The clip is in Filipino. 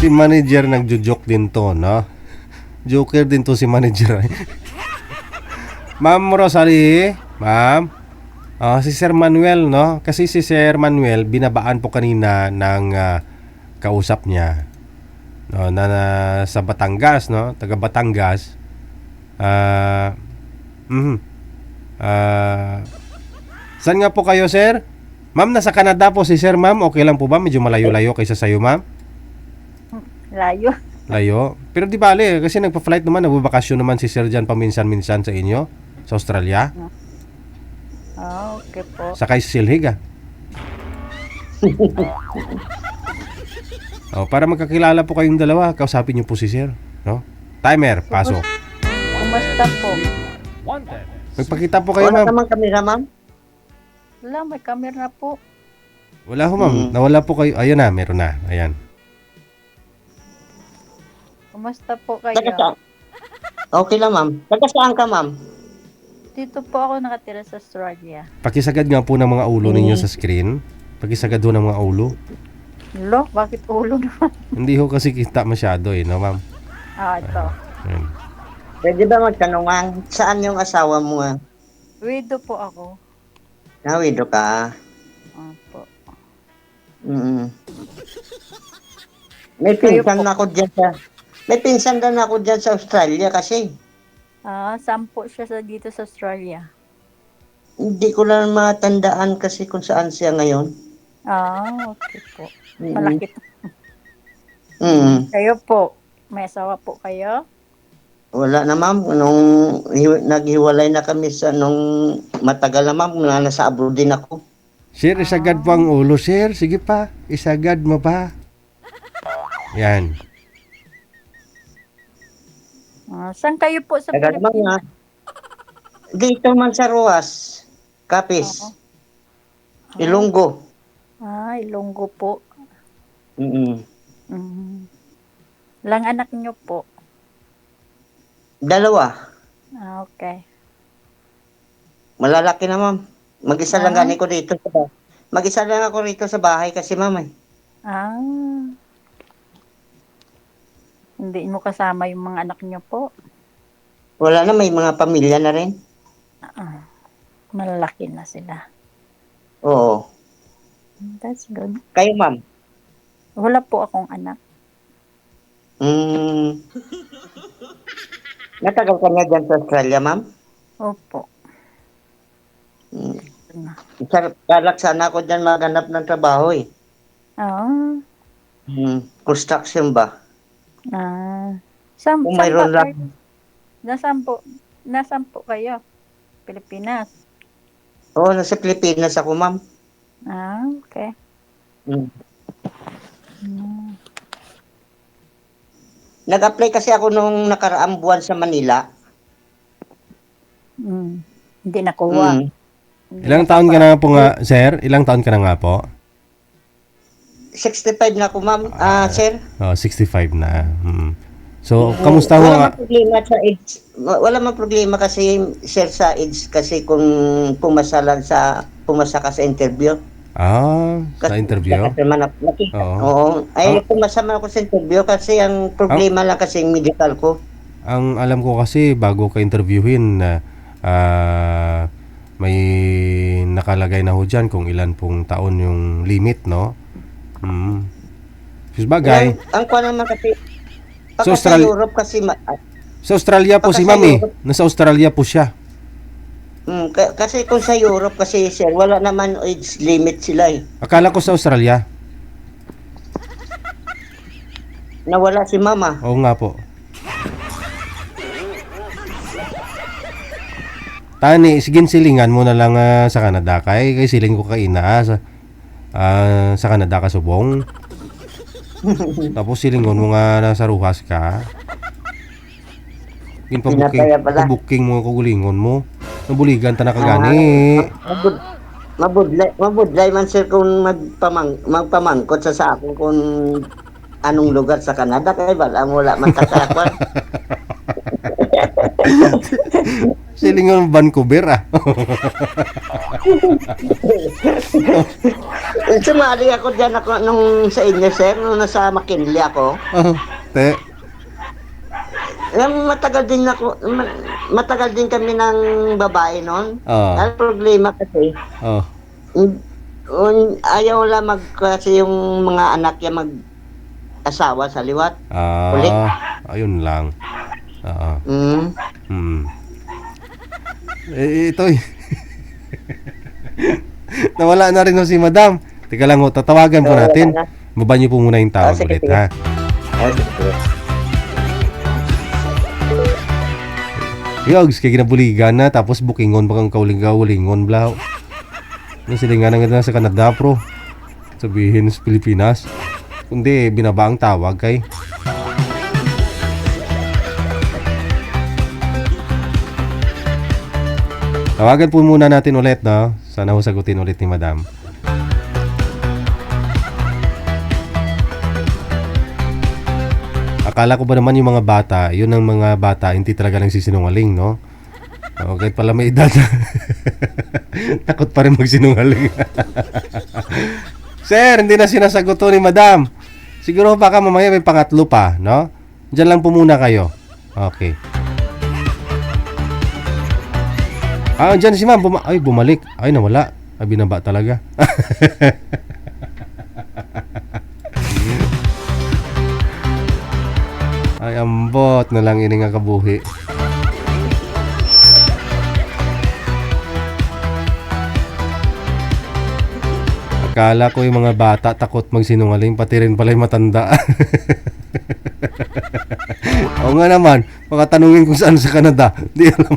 Si manager nagjo-joke din to, no? Joker din to si manager. Ma'am Rosalie, ma'am. Si Sir Manuel, no? Kasi si Sir Manuel binabaan po kanina ng kausap niya. No, sa Batangas, no? Taga Batangas. Saan nga po kayo, sir? Ma'am, nasa Canada po si sir, ma'am. Okay lang po ba? Medyo malayo-layo kaysa sayo, ma'am. Layo. Layo. Pero di bale, kasi nagpa-flight naman, nagbabakasyon naman si sir dyan paminsan-minsan sa inyo, sa Australia. Okay po. Sakay si Silhig, para magkakilala po kayong dalawa, kausapin niyo po si sir, no? Timer, paso. Kumusta po? Magpakita po kayo, Wala ma'am. naman kamera, ma'am. Wala, may camera po. Wala ho, ma'am. Nawala po kayo. Ayun na, meron na. Ayan. Kumusta po kayo? Taga saan? Okay lang, ma'am. Taga saan ka, ma'am? Dito po ako nakatira sa Australia. Pakisagad nga po ng mga ulo ninyo sa screen. Pakisagad ho ng mga ulo. Lo, bakit ulo naman? Hindi ho kasi kita masyado no, ma'am? Ito. Ayan. Pwede ba magtanungan? Saan yung asawa mo, nga? Widow po ako. Nawido ka. Opo. May Kayo pinsan po. ako dyan sa... May pinsan din ako dyan sa Australia kasi. Sampo siya dito sa Australia. Hindi ko lang matandaan kasi kung saan siya ngayon. Okay po. Malaki to. Kayo po, may asawa po kayo? Wala na, ma'am. Nung naghiwalay na kami nung matagal na, ma'am, nasa abroad din ako. Sir, isagad po ang ulo, sir. Sige pa. Isagad mo pa. Yan. Saan kayo po sa Tagal, ma'am, ha? Pilipinas? Dito man sa Ruas, Capiz, Ilonggo. Ilonggo po. Mm-mm. Ilang anak niyo po? Dalawa. Okay. Malalaki na, ma'am. Mag-isa lang gani ko dito sa bahay. Mag-isa lang ako rito sa bahay kasi, ma'am. Hindi mo kasama yung mga anak niyo po? Wala na, may mga pamilya na rin. Malalaki na sila. Oo. That's good. Kayo, ma'am? Wala po akong anak. Natagal ka na dyan sa Australia, ma'am? Opo. Kalak sana ako dyan maghanap ng trabaho, eh. Construction ba? Saan Kung po mayroon lang. kayo? Nasaan po kayo? Pilipinas? Oo, nasa Pilipinas ako, ma'am. Okay. Nag-apply kasi ako nung nakaraang buwan sa Manila. Hindi nakuha. Ilang taon ka na po nga, sir? Ilang taon ka na nga po? 65 na ako, ma'am. Sir? 65 na. So, kamusta ho nga? Wala mang problema sa age. Wala mang problema kasi, sir, sa age kasi kung pumasa ka sa interview. Sa interview? Kasi nakita. Oo. Oo. Ay, pumasa man ako sa interview kasi ang problema lang kasi yung medical ko. Ang alam ko kasi, bago ka interviewin, may nakalagay na ho dyan kung ilan pong taon yung limit, no? Bagay. Ang kuha naman kasi, So, sa Europe kasi, sa Australia po si Baka sa ma'am Europe. Nasa Australia po siya. kasi kung sa Europe kasi, sir, wala naman age limit sila eh. Akala ko sa Australia. Nawala si mama. Oo nga po. Tani, sige silingan mo na lang sa Canada kay siling ko kaina sa Canada ka subong. Tapos silingon mo nga nasa Ruhas ka. Pinataya pala. Booking mo kugulingon mo. Nabuligan ta na kagani. Mabudlay man sir kung magpamangkot sa ako kung anong lugar sa Canada kay wala man kakakwan. Silingon Vancouver ah. Sumali ako dyan ako nung sa inyo, sir, nung nasa McKinley ako. Oh, te. Matagal din kami ng babae noon. Oh. Ang problema kasi, Oh. ayaw lang kasi yung mga anak niya mag-asawa sa liwat. Ulit. Ayun lang. Oo. Mm. Ito eh. Nawala na rin si Madam. Teka lang, tatawagan po natin. Baba niyo po muna yung tawag sige, ulit, sige. ha? Yogs, kaya ginabuligan na, tapos bookingon pa kang kauling-kaulingon, blaw. Nasilingan na sa Canada, pro. Sabihin sa Pilipinas. Kundi, binaba ang tawag kay. Tawagan po muna natin ulit, no? Sana ho sagutin ulit ni Madam. Akala ko ba naman yung mga bata, yun ang mga bata, hindi talaga nagsisinungaling, no? Okay, pala may edad. Takot pa rin magsinungaling. Sir, hindi na sinasagot to ni Madam. Siguro baka mamaya may pangatlo pa, no? Diyan lang po muna kayo. Okay. Diyan si Ma'am. Bumalik. Ay, nawala. Ay, binaba talaga. Ay, ambot na lang ini nga kabuhi. Akala ko yung mga bata takot magsinungaling, pati rin pala yung matanda. Oo nga naman, baka tanungin kung saan sa Canada. Di alam.